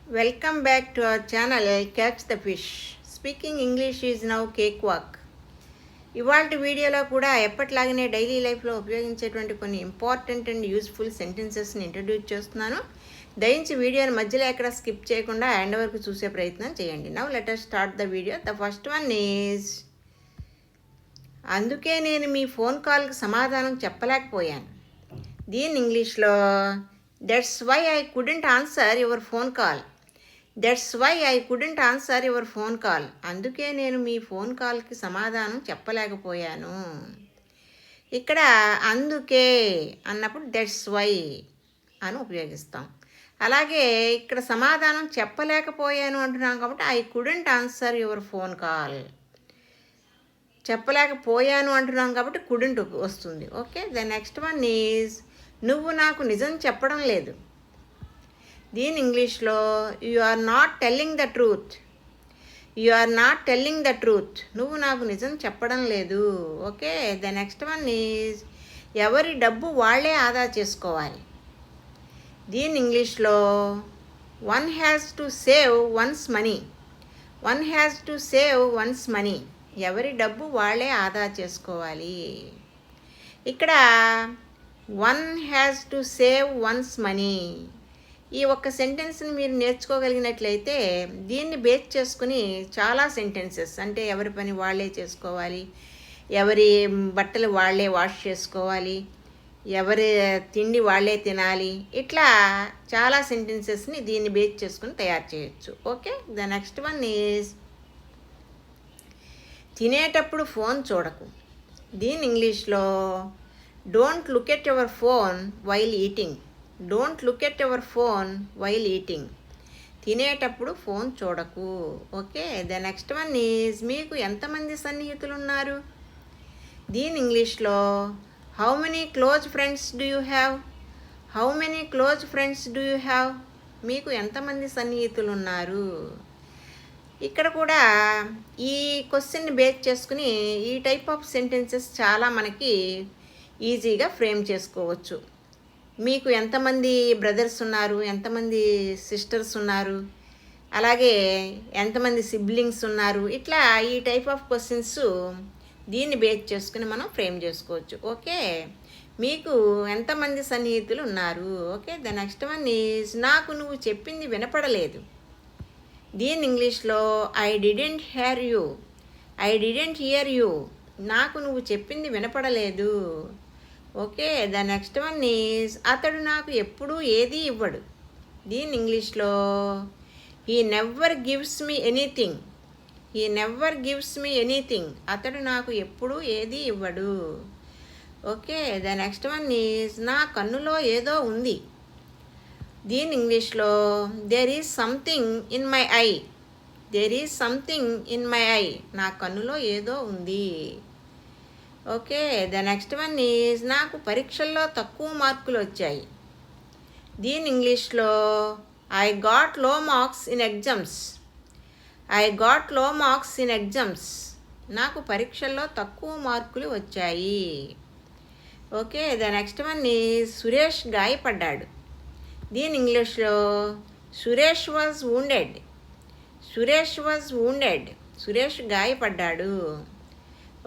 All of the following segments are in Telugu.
Welcome back to our channel Catch the Fish. Speaking English is now cakewalk. ఇవాళ వీడియోలో కూడా ఎప్పటిలాగానే డైలీ లైఫ్లో ఉపయోగించేటువంటి కొన్ని ఇంపార్టెంట్ అండ్ యూస్ఫుల్ సెంటెన్సెస్ని ఇంట్రడ్యూస్ చేస్తున్నాను. దయించి వీడియోని మధ్యలో ఎక్కడ స్కిప్ చేయకుండా ఎండ్ వరకు చూసే ప్రయత్నం చేయండి. Now let us start the video. The first one is, అందుకే నేను మీ ఫోన్ కాల్కి సమాధానం చెప్పలేకపోయాను. దీని ఇంగ్లీష్లో, that's why I couldn't answer your phone call. That's why I couldn't answer your phone call. అందుకే నేను మీ ఫోన్ కాల్కి సమాధానం చెప్పలేకపోయాను. ఇక్కడ అందుకే అన్నప్పుడు దట్స్ వై అని ఉపయోగిస్తాం. అలాగే ఇక్కడ సమాధానం చెప్పలేకపోయాను అంటున్నాం కాబట్టి I couldn't answer your phone call. చెప్పలేకపోయాను అంటున్నాం కాబట్టి కుడెంట్ వస్తుంది. Okay, the next one is, నువ్వు నాకు నిజం చెప్పడం లేదు. దీని ఇంగ్లీష్లో, you are not telling the truth. You are not telling the truth. నువ్వు నాకు నిజం చెప్పడం లేదు. Okay, the next one is, ఎవరి డబ్బు వాళ్ళే ఆదా చేసుకోవాలి. దీని ఇంగ్లీష్లో, one has to save one's money. One has to save one's money. ఎవరి డబ్బు వాళ్ళే ఆదా చేసుకోవాలి. ఇక్కడ one has to save one's money, ఈ ఒక్క సెంటెన్స్ని మీరు నేర్చుకోగలిగినట్లయితే దీన్ని బేస్ చేసుకుని చాలా సెంటెన్సెస్, అంటే ఎవరి పని వాళ్ళే చేసుకోవాలి, ఎవరి బట్టలు వాళ్ళే వాష్ చేసుకోవాలి, ఎవరి తిండి వాళ్ళే తినాలి, ఇట్లా చాలా సెంటెన్సెస్ని దీన్ని బేస్ చేసుకుని తయారు చేయొచ్చు. Okay, the next one is, తినేటప్పుడు ఫోన్ చూడకు. దీని ఇంగ్లీష్లో, don't look at your phone while eating. Don't look at your phone while eating. తినేటప్పుడు ఫోన్ చూడకు. Okay, the next one is, మీకు ఎంతమంది సన్నిహితులు ఉన్నారు. దీని ఇంగ్లీష్లో, how many close friends do you have. How many close friends do you have. మీకు ఎంతమంది సన్నిహితులు ఉన్నారు. ఇక్కడ కూడా ఈ క్వశ్చన్ని బేస్ చేసుకుని ఈ టైప్ ఆఫ్ సెంటెన్సెస్ చాలా మనకి ఈజీగా ఫ్రేమ్ చేసుకోవచ్చు. మీకు ఎంతమంది బ్రదర్స్ ఉన్నారు, ఎంతమంది సిస్టర్స్ ఉన్నారు, అలాగే ఎంతమంది సిబ్లింగ్స్ ఉన్నారు, ఇట్లా ఈ టైప్ ఆఫ్ క్వశ్చన్స్ దీన్ని బేస్ చేసుకుని మనం ఫ్రేమ్ చేసుకోవచ్చు. ఓకే, మీకు ఎంతమంది సన్నిహితులు ఉన్నారు. Okay, the next one is, నాకు నువ్వు చెప్పింది వినపడలేదు. దీని ఇంగ్లీష్లో, I didn't hear you. I didn't hear you. నాకు నువ్వు చెప్పింది వినపడలేదు. Okay, the next one is, అతడు నాకు ఎప్పుడూ ఏదీ ఇవ్వడు. దీని ఇంగ్లీష్లో, he never gives me anything. He never gives me anything. అతడు నాకు ఎప్పుడూ ఏదీ ఇవ్వడు. Okay, the next one is, నా కన్నులో ఏదో ఉంది. దీని ఇంగ్లీష్లో, there is something in my eye. There is something in my eye. నా కన్నులో ఏదో ఉంది. Okay, the next one is, నాకు పరీక్షల్లో తక్కువ మార్కులు వచ్చాయి. దీని ఇంగ్లీష్లో, I got low marks in exams. I got low marks in exams. నాకు పరీక్షల్లో తక్కువ మార్కులు వచ్చాయి. Okay, the next one is, Suresh గాయపడ్డాడు. దీని ఇంగ్లీష్లో, Suresh was wounded. Suresh was wounded. Suresh గాయపడ్డాడు.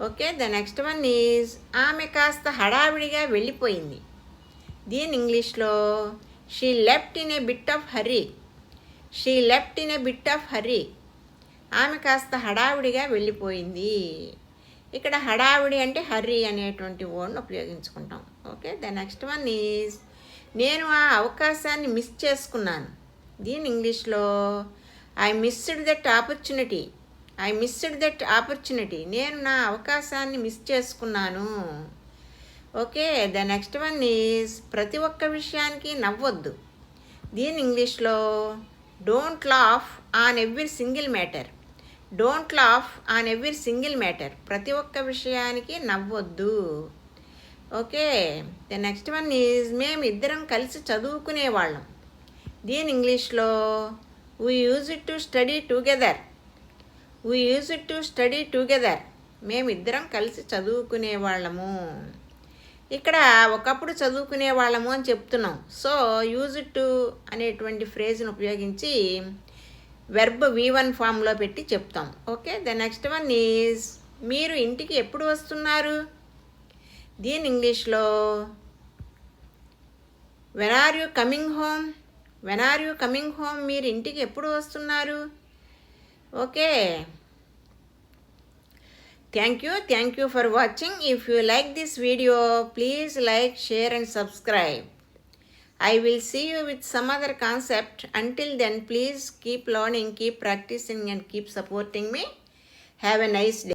Okay, the next one is, ఆమె కాస్త హడావిడిగా వెళ్ళిపోయింది. దీని ఇంగ్లీష్లో, she left in a bit of hurry. She left in a bit of hurry. ఆమె కాస్త హడావిడిగా వెళ్ళిపోయింది. ఇక్కడ హడావిడి అంటే హర్రీ అనేటువంటి వర్డ్ని ఉపయోగించుకుంటాం. Okay, the next one is, నేను ఆ అవకాశాన్ని మిస్ చేసుకున్నాను. దీని ఇంగ్లీష్లో, I missed that opportunity. I missed that opportunity. నేను నా అవకాశాన్ని మిస్ చేసుకున్నాను. Okay, the next one is, ప్రతి ఒక్క విషయానికి నవ్వొద్దు. దీని ఇంగ్లీష్లో, don't laugh on every single matter. Don't laugh on every single matter. ప్రతి ఒక్క విషయానికి నవ్వొద్దు. Okay, the next one is, మేము ఇద్దరం కలిసి చదువుకునేవాళ్ళం. దీని ఇంగ్లీష్లో, we use it to study together. We use it to study together. మేమిద్దరం కలిసి చదువుకునేవాళ్ళము. ఇక్కడ ఒకప్పుడు చదువుకునే వాళ్ళము అని చెప్తున్నాం. సో యూజ్ టు అనేటువంటి ఫ్రేజ్ని ఉపయోగించి వెర్బ్ V1 ఫామ్లో పెట్టి చెప్తాం. Okay, the next one is మీరు ఇంటికి ఎప్పుడు వస్తున్నారు? దీని ఇంగ్లీష్లో when are you coming home? When are you coming home? మీరు ఇంటికి ఎప్పుడు వస్తున్నారు? Okay, thank you for watching. If you like this video, please like, share and subscribe. I will see you with some other concept. Until then, please keep learning, keep practicing and keep supporting me. Have a nice day.